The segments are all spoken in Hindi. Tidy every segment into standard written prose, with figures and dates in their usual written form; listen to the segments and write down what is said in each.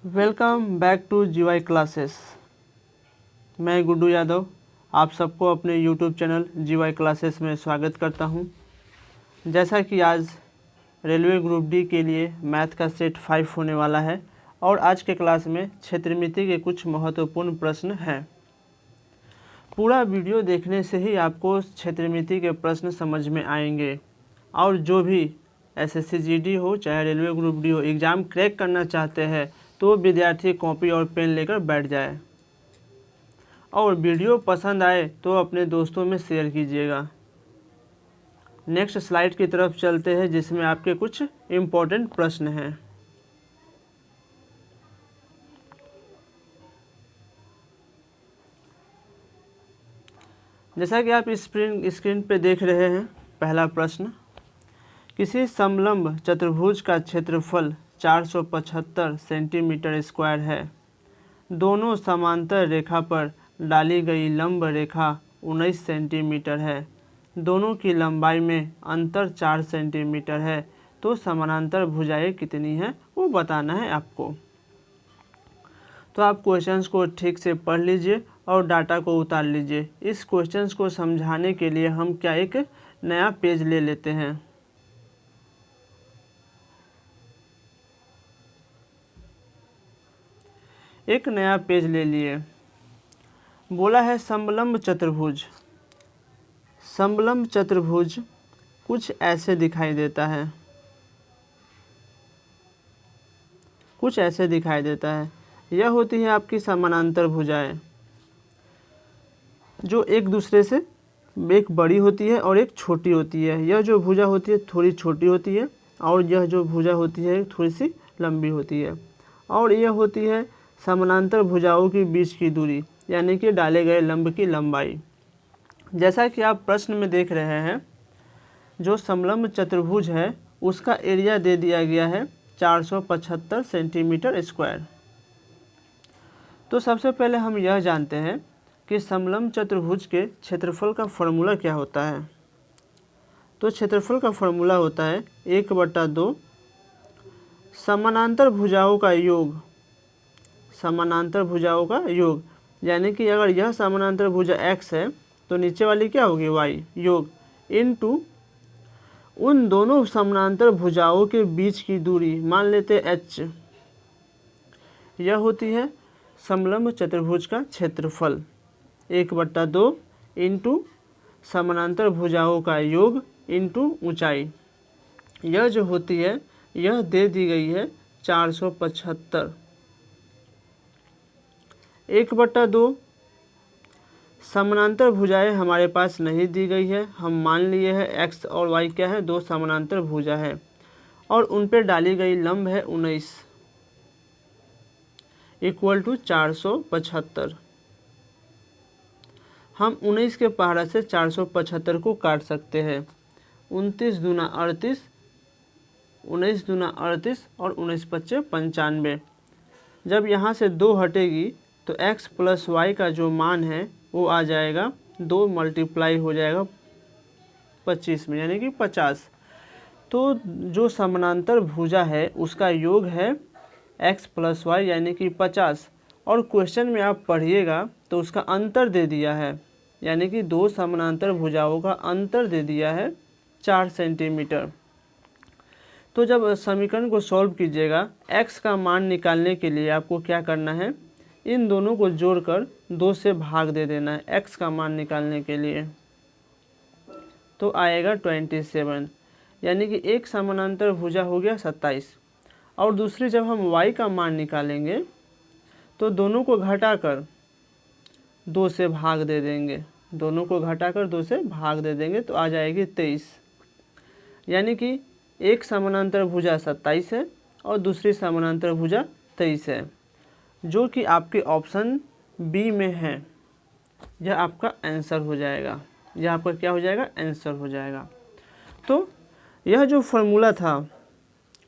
Welcome back to GY classes. मैं गुड्डू यादव आप सबको अपने यूट्यूब चैनल जीवाई क्लासेस में स्वागत करता हूं। जैसा कि आज रेलवे ग्रुप डी के लिए मैथ का सेट 5 होने वाला है और आज के क्लास में क्षेत्रमिति के कुछ महत्वपूर्ण प्रश्न हैं। पूरा वीडियो देखने से ही आपको क्षेत्रमिति के प्रश्न समझ में आएंगे और जो भी एसएससी जीडी हो चाहे रेलवे ग्रुप डी हो एग्ज़ाम क्रैक करना चाहते हैं तो विद्यार्थी कॉपी और पेन लेकर बैठ जाए और वीडियो पसंद आए तो अपने दोस्तों में शेयर कीजिएगा। नेक्स्ट स्लाइड की तरफ चलते हैं जिसमें आपके कुछ इम्पोर्टेंट प्रश्न हैं। जैसा कि आप स्क्रीन पे देख रहे हैं, पहला प्रश्न, किसी समलंब चतुर्भुज का क्षेत्रफल 475 सेंटीमीटर स्क्वायर है। दोनों समांतर रेखा पर डाली गई लंब रेखा 19 सेंटीमीटर है। दोनों की लंबाई में अंतर 4 सेंटीमीटर है। तो समानांतर भुजाएं कितनी हैं वो बताना है आपको। तो आप क्वेश्चंस को ठीक से पढ़ लीजिए और डाटा को उतार लीजिए। इस क्वेश्चंस को समझाने के लिए हम क्या एक नया पेज ले लेते हैं। एक नया पेज ले लिए। बोला है समलंब चतुर्भुज। समलंब चतुर्भुज कुछ ऐसे दिखाई देता है, कुछ ऐसे दिखाई देता है। यह होती है आपकी समानांतर भुजाएं जो एक दूसरे से एक बड़ी होती है और एक छोटी होती है। यह जो भुजा होती है थोड़ी छोटी होती है और यह जो भुजा होती है थोड़ी सी लंबी होती है। और यह होती है समानांतर भुजाओं के बीच की दूरी यानी कि डाले गए लंब की लंबाई। जैसा कि आप प्रश्न में देख रहे हैं, जो समलंब चतुर्भुज है उसका एरिया दे दिया गया है 475 सेंटीमीटर स्क्वायर। तो सबसे पहले हम यह जानते हैं कि समलंब चतुर्भुज के क्षेत्रफल का फॉर्मूला क्या होता है। तो क्षेत्रफल का फॉर्मूला होता है 1/2 समानांतर भुजाओं का योग। समानांतर भुजाओं का योग यानी कि अगर यह समानांतर भुजा x है तो नीचे वाली क्या होगी y योग इनटू उन दोनों समानांतर भुजाओं के बीच की दूरी, मान लेते h। यह होती है समलंब चतुर्भुज का क्षेत्रफल 1/2 इंटू समानांतर भुजाओं का योग इंटू ऊंचाई। यह जो होती है यह दे दी गई है 475। 1/2 समानांतर भुजाएं हमारे पास नहीं दी गई है। हम मान लिए हैं x और y क्या है, दो समानांतर भुजा है और उन पे डाली गई लंब है 19 इक्वल टू 475। हम 19 के पहाड़ा से 475 को काट सकते हैं। 29 दूना 38, 19 दूना 38 और 19 पच्चे 95। जब यहाँ से 2 हटेगी तो x प्लस y का जो मान है वो आ जाएगा 2 मल्टीप्लाई हो जाएगा 25 में यानी कि 50। तो जो समानांतर भुजा है उसका योग है x प्लस वाई यानी कि 50। और क्वेश्चन में आप पढ़िएगा तो उसका अंतर दे दिया है यानी कि दो समानांतर भुजाओं का अंतर दे दिया है 4 सेंटीमीटर। तो जब समीकरण को सॉल्व कीजिएगा x का मान निकालने के लिए आपको क्या करना है, इन दोनों को जोड़कर 2 से भाग दे देना है x का मान निकालने के लिए। तो आएगा 27 यानी कि एक समानांतर भुजा हो गया 27। और दूसरी जब हम y का मान निकालेंगे तो दोनों को घटाकर 2 से भाग दे देंगे। दोनों को घटाकर 2 से भाग दे देंगे तो आ जाएगी 23। यानी कि एक समानांतर भुजा 27 है और दूसरी समानांतर भुजा 23 है, जो कि आपके ऑप्शन बी में है। यह आपका आंसर हो जाएगा। यह आपका क्या हो जाएगा, आंसर हो जाएगा। तो यह जो फॉर्मूला था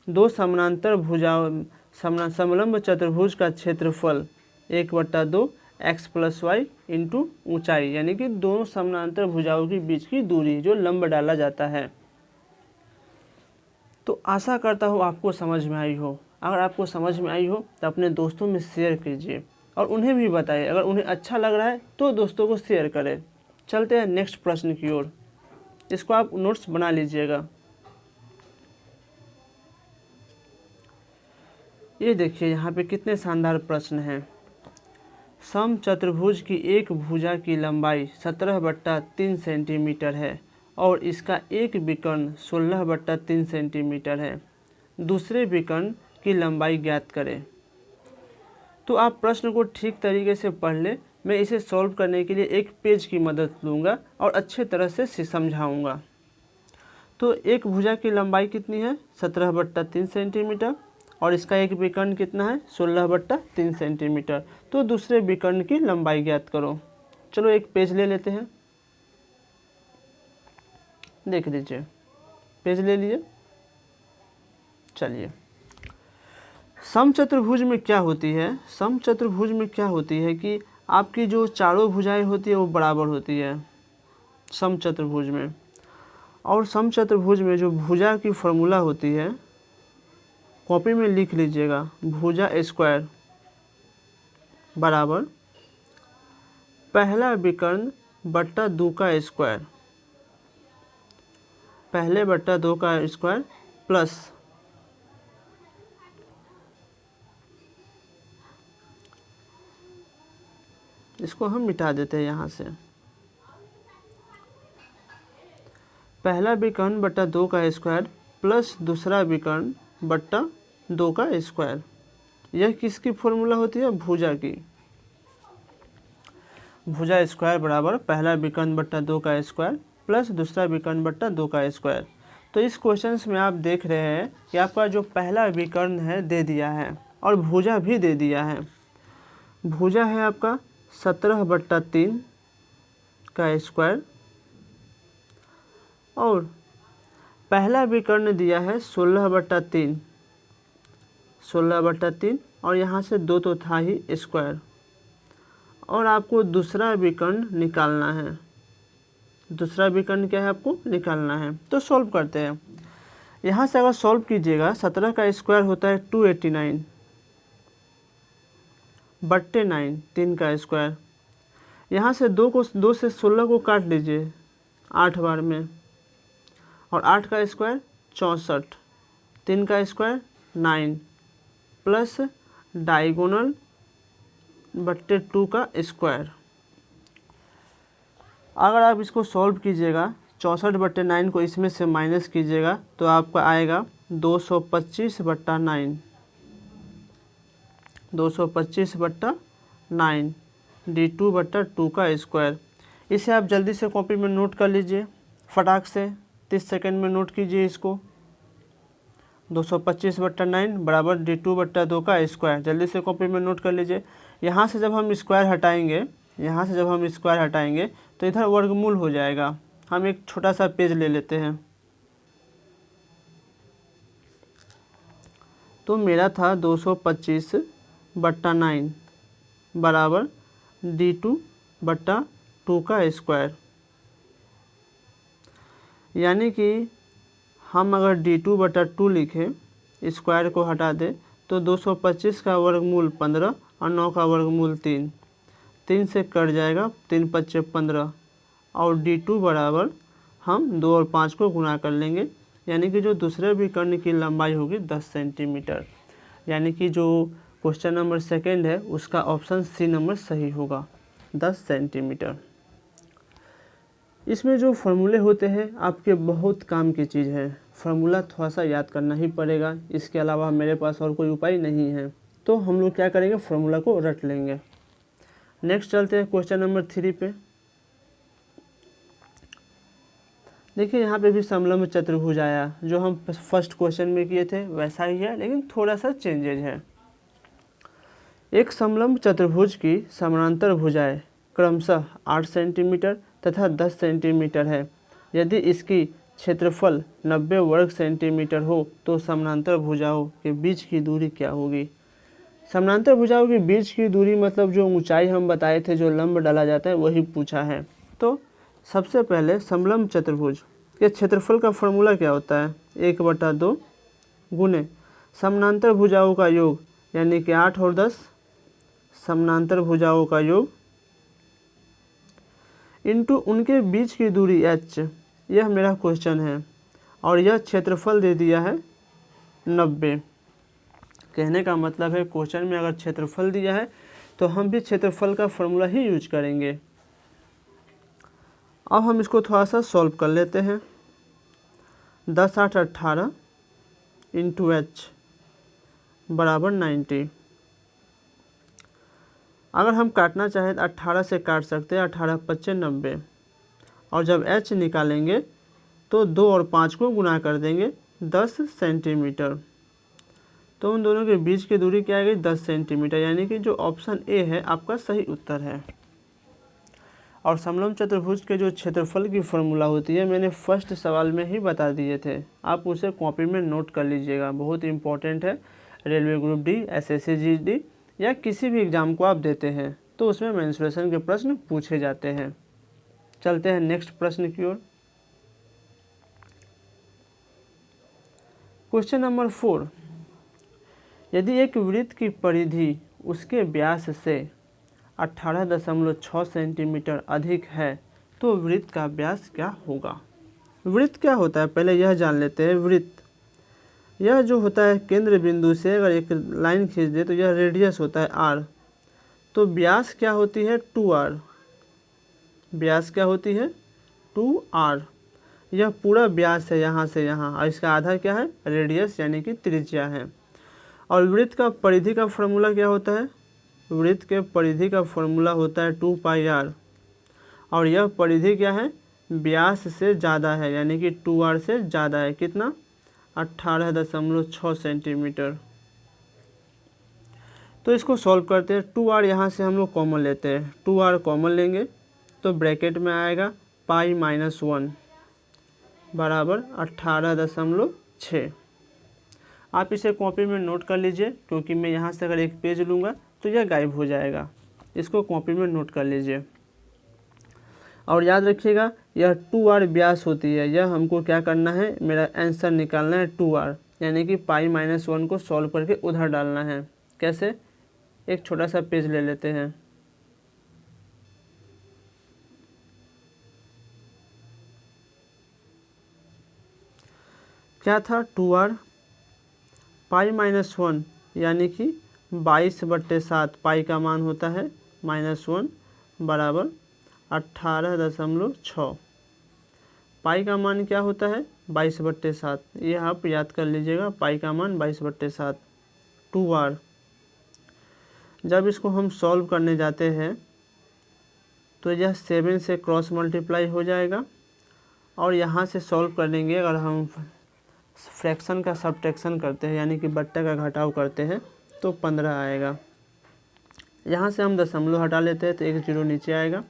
दो समानांतर भुजाओं समलंब चतुर्भुज का क्षेत्रफल 1/2 x प्लस वाई इंटू ऊँचाई यानी कि दोनों समानांतर भुजाओं के बीच की दूरी जो लंब डाला जाता है। तो आशा करता हूँ आपको समझ में आई हो। अगर आपको समझ में आई हो तो अपने दोस्तों में शेयर कीजिए और उन्हें भी बताइए। अगर उन्हें अच्छा लग रहा है तो दोस्तों को शेयर करें। चलते हैं नेक्स्ट प्रश्न की ओर। इसको आप नोट्स बना लीजिएगा। ये देखिए यहाँ पे कितने शानदार प्रश्न हैं। समचतुर्भुज की एक भुजा की लंबाई 17/3 सेंटीमीटर है और इसका एक विकर्ण 16/3 सेंटीमीटर है। दूसरे विकर्ण की लंबाई ज्ञात करें। तो आप प्रश्न को ठीक तरीके से पढ़ लें। मैं इसे सॉल्व करने के लिए एक पेज की मदद लूँगा और अच्छे तरह से समझाऊँगा। तो एक भुजा की लंबाई कितनी है? 17/3 सेंटीमीटर और इसका एक विकर्ण कितना है? 16/3 सेंटीमीटर। तो दूसरे विकर्ण की लंबाई ज्ञात करो। चलो एक पेज ले लेते हैं, देख लीजिए। पेज ले लिए। चलिए, समचतुर्भुज में क्या होती है? समचतुर्भुज में क्या होती है कि आपकी जो चारों भुजाएं होती है वो बराबर होती है समचतुर्भुज में। और समचतुर्भुज में जो भुजा की फॉर्मूला होती है, कॉपी में लिख लीजिएगा, भुजा स्क्वायर बराबर पहला विकर्ण बट्टा 2 का स्क्वायर, पहले बट्टा 2 का स्क्वायर प्लस इसको हम मिटा देते हैं यहाँ से, पहला विकर्ण बट्टा 2 का स्क्वायर प्लस दूसरा विकर्ण बट्टा 2 का स्क्वायर। यह किसकी फॉर्मूला होती है? भुजा की। भुजा स्क्वायर बराबर पहला विकर्ण बट्टा 2 का स्क्वायर प्लस दूसरा विकर्ण बट्टा 2 का स्क्वायर। तो इस क्वेश्चन में आप देख रहे हैं कि आपका जो पहला विकर्ण है दे दिया है और भुजा भी दे दिया है। भुजा है आपका 17/3 का स्क्वायर और पहला विकर्ण दिया है 16/3, 16/3 और यहाँ से 2 तो था ही स्क्वायर। और आपको दूसरा विकर्ण निकालना है। दूसरा विकर्ण क्या है? आपको निकालना है। तो सॉल्व करते हैं। यहाँ से अगर सॉल्व कीजिएगा, 17 का स्क्वायर होता है 289 बट्टे 9, 3 का स्क्वायर। यहाँ से 2 से 16 को काट लीजिए 8 बार में, और 8 का स्क्वायर 64, 3 का स्क्वायर 9 प्लस डायगोनल बट्टे 2 का स्क्वायर। अगर आप इसको सॉल्व कीजिएगा, 64/9 को इसमें से माइनस कीजिएगा तो आपका आएगा 225/9, 225/9 d2/2 का स्क्वायर। इसे आप जल्दी से कॉपी में नोट कर लीजिए, फटाक से 30 सेकंड में नोट कीजिए इसको। 225/9 बराबर d2/2 का स्क्वायर। जल्दी से कॉपी में नोट कर लीजिए। यहाँ से जब हम स्क्वायर हटाएंगे, तो इधर वर्गमूल हो जाएगा। हम एक छोटा सा पेज ले लेते हैं। तो मेरा था 225/9 बराबर d2/2 का स्क्वायर। यानी कि हम अगर d2/2 लिखें, स्क्वायर को हटा दें, तो 225 का वर्गमूल 15 और 9 का वर्गमूल 3, 3 से कट जाएगा, 3 × 5 = 15 और d2 बराबर हम 2 और 5 को गुणा कर लेंगे। यानी कि जो दूसरे विकर्ण की लंबाई होगी 10 सेंटीमीटर। यानी कि जो क्वेश्चन नंबर 2 है उसका ऑप्शन सी नंबर सही होगा, 10 सेंटीमीटर। इसमें जो फार्मूले होते हैं आपके बहुत काम की चीज़ है। फार्मूला थोड़ा सा याद करना ही पड़ेगा, इसके अलावा मेरे पास और कोई उपाय नहीं है। तो हम लोग क्या करेंगे, फार्मूला को रट लेंगे। नेक्स्ट चलते हैं क्वेश्चन नंबर 3 पे। देखिए यहाँ पे भी समलंब चतुर्भुज आया, जो हम फर्स्ट क्वेश्चन में किए थे वैसा ही है, लेकिन थोड़ा सा चेंजेज है। एक समलंब चतुर्भुज की समानांतर भुजाएं क्रमशः 8 सेंटीमीटर तथा 10 सेंटीमीटर है। यदि इसकी क्षेत्रफल 90 वर्ग सेंटीमीटर हो तो समानांतर भुजाओं के बीच की दूरी क्या होगी? समानांतर भुजाओं के बीच की दूरी मतलब जो ऊंचाई हम बताए थे, जो लंब डाला जाता है, वही पूछा है। तो सबसे पहले समलंब चतुर्भुज के क्षेत्रफल का फॉर्मूला क्या होता है? 1/2 गुने समानांतर भुजाओं का योग यानी कि 8 और 10, समानांतर भुजाओं का योग इनटू उनके बीच की दूरी h, यह मेरा क्वेश्चन है। और यह क्षेत्रफल दे दिया है 90। कहने का मतलब है क्वेश्चन में अगर क्षेत्रफल दिया है तो हम भी क्षेत्रफल का फॉर्मूला ही यूज करेंगे। अब हम इसको थोड़ा सा सॉल्व कर लेते हैं। 10 8 18 इंटू एच बराबर 90। अगर हम काटना चाहें तो 18 से काट सकते हैं, 18 25 90। और जब एच निकालेंगे तो 2 और 5 को गुना कर देंगे 10 सेंटीमीटर। तो उन दोनों के बीच की दूरी क्या आ गई 10 सेंटीमीटर, यानी कि जो ऑप्शन ए है आपका सही उत्तर है। और समलंब चतुर्भुज के जो क्षेत्रफल की फॉर्मूला होती है मैंने फर्स्ट सवाल में ही बता दिए थे, आप उसे कॉपी में नोट कर लीजिएगा, बहुत इंपॉर्टेंट है। Railway group D, SSC GD या किसी भी एग्ज़ाम को आप देते हैं तो उसमें मेंसुरेशन के प्रश्न पूछे जाते हैं। चलते हैं नेक्स्ट प्रश्न की ओर। क्वेश्चन नंबर 4, यदि एक वृत्त की परिधि उसके व्यास से 18.6 सेंटीमीटर अधिक है तो वृत्त का व्यास क्या होगा। वृत्त क्या होता है पहले यह जान लेते हैं। वृत्त यह जो होता है केंद्र बिंदु से अगर एक लाइन खींच दे तो यह रेडियस होता है r। तो व्यास क्या होती है 2r। व्यास क्या होती है 2r। यह पूरा व्यास है यहाँ से यहाँ, और इसका आधा क्या है रेडियस यानी कि त्रिज्या है। और वृत्त का परिधि का फॉर्मूला क्या होता है, वृत्त के परिधि का फॉर्मूला होता है 2πr। और यह परिधि क्या है व्यास से ज़्यादा है, यानी कि 2r से ज़्यादा है। कितना 18.6 सेंटीमीटर। तो इसको सॉल्व करते हैं। 2r यहाँ से हम लोग कॉमन लेते हैं, 2r कॉमन लेंगे तो ब्रैकेट में आएगा π-1 बराबर 18.6। आप इसे कॉपी में नोट कर लीजिए, क्योंकि मैं यहाँ से अगर एक पेज लूँगा तो यह गायब हो जाएगा। इसको कॉपी में नोट कर लीजिए। और याद रखिएगा यह 2r व्यास होती है, यह हमको क्या करना है, मेरा आंसर निकालना है 2r, यानी कि π-1 को सॉल्व करके उधर डालना है। कैसे, एक छोटा सा पेज ले लेते हैं। क्या था 2r π-1 यानी कि 22/7, पाई का मान होता है -1 बराबर 18.6। पाई का मान क्या होता है 22/7, ये आप याद कर लीजिएगा, पाई का मान 22/7। 2r जब इसको हम सॉल्व करने जाते हैं तो यह 7 से क्रॉस मल्टीप्लाई हो जाएगा। और यहाँ से सॉल्व करेंगे, अगर हम फ्रैक्शन का सब्ट्रैक्शन करते हैं यानी कि बट्टा का घटाव करते हैं तो 15 आएगा। यहाँ से हम दशमलव हटा लेते हैं तो एक जीरो नीचे आएगा।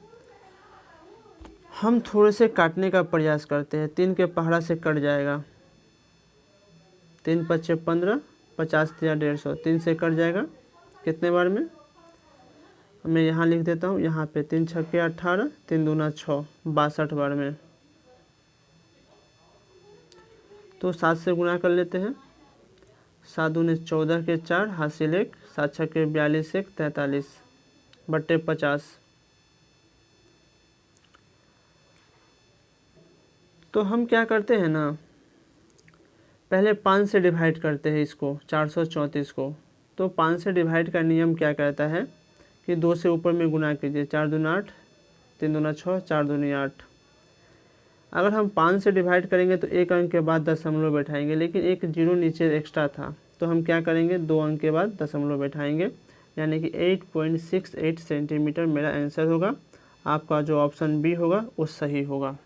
हम थोड़े से काटने का प्रयास करते हैं, 3 के पहाड़ा से कट जाएगा, 3 × 5 = 15, 50 × 150, 3 से कट जाएगा। कितने बार में मैं यहाँ लिख देता हूँ, यहाँ पे 3 × 6 = 18, 3 दूना 6, 62 बार में। तो 7 से गुना कर लेते हैं, 7 दूने 14 के 4 हासिल 1, 7 × 6 = 42, 1 43 बट्टे 50। तो हम क्या करते हैं ना, पहले 5 से डिवाइड करते हैं इसको, 434 को। तो 5 से डिवाइड का नियम क्या कहता है कि 2 से ऊपर में गुना कीजिए, 4 दूना 8, 3 दूना 6, 4 दूनी 8। अगर हम 5 से डिवाइड करेंगे तो एक अंक के बाद दशमलव बैठाएंगे, लेकिन एक जीरो नीचे एक्स्ट्रा था तो हम क्या करेंगे, 2 अंक के बाद दशमलव बैठाएंगे, यानी कि 8.68 सेंटीमीटर मेरा आंसर होगा। आपका जो ऑप्शन बी होगा वो सही होगा।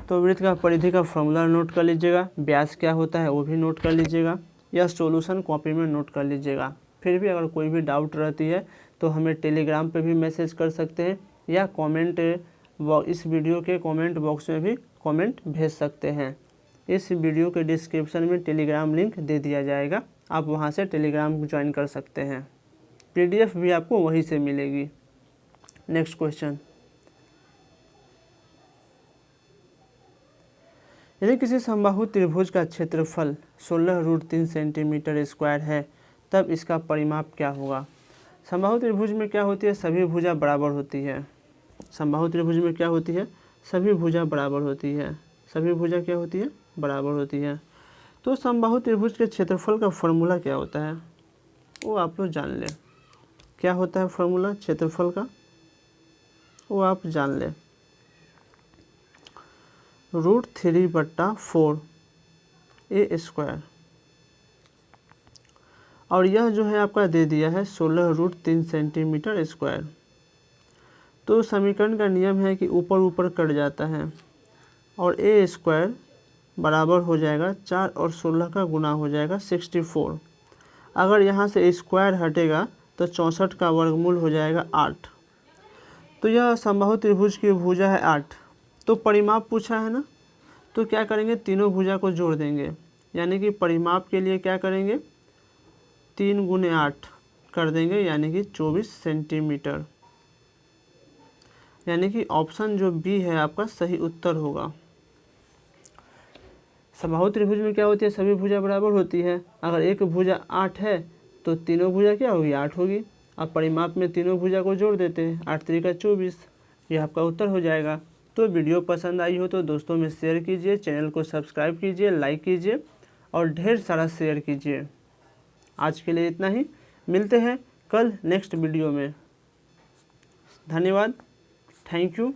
तो वृत्त का परिधि का फॉर्मूला नोट कर लीजिएगा, व्यास क्या होता है वो भी नोट कर लीजिएगा, या सॉल्यूशन कॉपी में नोट कर लीजिएगा। फिर भी अगर कोई भी डाउट रहती है तो हमें टेलीग्राम पे भी मैसेज कर सकते हैं, या कमेंट इस वीडियो के कमेंट बॉक्स में भी कमेंट भेज सकते हैं। इस वीडियो के डिस्क्रिप्शन में टेलीग्राम लिंक दे दिया जाएगा, आप वहां से टेलीग्राम ज्वाइन कर सकते हैं। PDF भी आपको वहीं से मिलेगी। नेक्स्ट क्वेश्चन, यदि किसी समबाहु त्रिभुज का क्षेत्रफल 16√3 सेंटीमीटर स्क्वायर है तब इसका परिमाप क्या होगा। समबाहु त्रिभुज में क्या होती है, सभी भुजा बराबर होती है। समबाहु त्रिभुज में क्या होती है, सभी भुजा बराबर होती है। सभी भुजा क्या होती है, बराबर होती है। तो समबाहु त्रिभुज के क्षेत्रफल का फॉर्मूला क्या होता है वो आप लोग जान लें। क्या होता है फॉर्मूला क्षेत्रफल का, वो आप जान लें। √3/4 ए स्क्वायर, और यह जो है आपका दे दिया है 16√3 सेंटीमीटर स्क्वायर। तो समीकरण का नियम है कि ऊपर ऊपर कट जाता है और ए स्क्वायर बराबर हो जाएगा 4 और 16 का गुना हो जाएगा 64। अगर यहाँ से स्क्वायर हटेगा तो 64 का वर्गमूल हो जाएगा 8। तो यह समबाहु त्रिभुज की भुजा है 8। तो परिमाप पूछा है ना, तो क्या करेंगे, तीनों भुजा को जोड़ देंगे, यानी कि परिमाप के लिए क्या करेंगे 3 × 8 कर देंगे, यानी कि 24 सेंटीमीटर। यानी कि ऑप्शन जो बी है आपका सही उत्तर होगा। समबाहु त्रिभुज में क्या होती है, सभी भुजा बराबर होती है। अगर एक भुजा 8 है तो तीनों भुजा क्या होगी, 8 होगी। अब परिमाप में तीनों भुजा को जोड़ देते हैं, 8 × 3 = 24, यह आपका उत्तर हो जाएगा। तो वीडियो पसंद आई हो तो दोस्तों में शेयर कीजिए, चैनल को सब्सक्राइब कीजिए, लाइक कीजिए और ढेर सारा शेयर कीजिए। आज के लिए इतना ही, मिलते हैं कल नेक्स्ट वीडियो में। धन्यवाद, थैंक यू।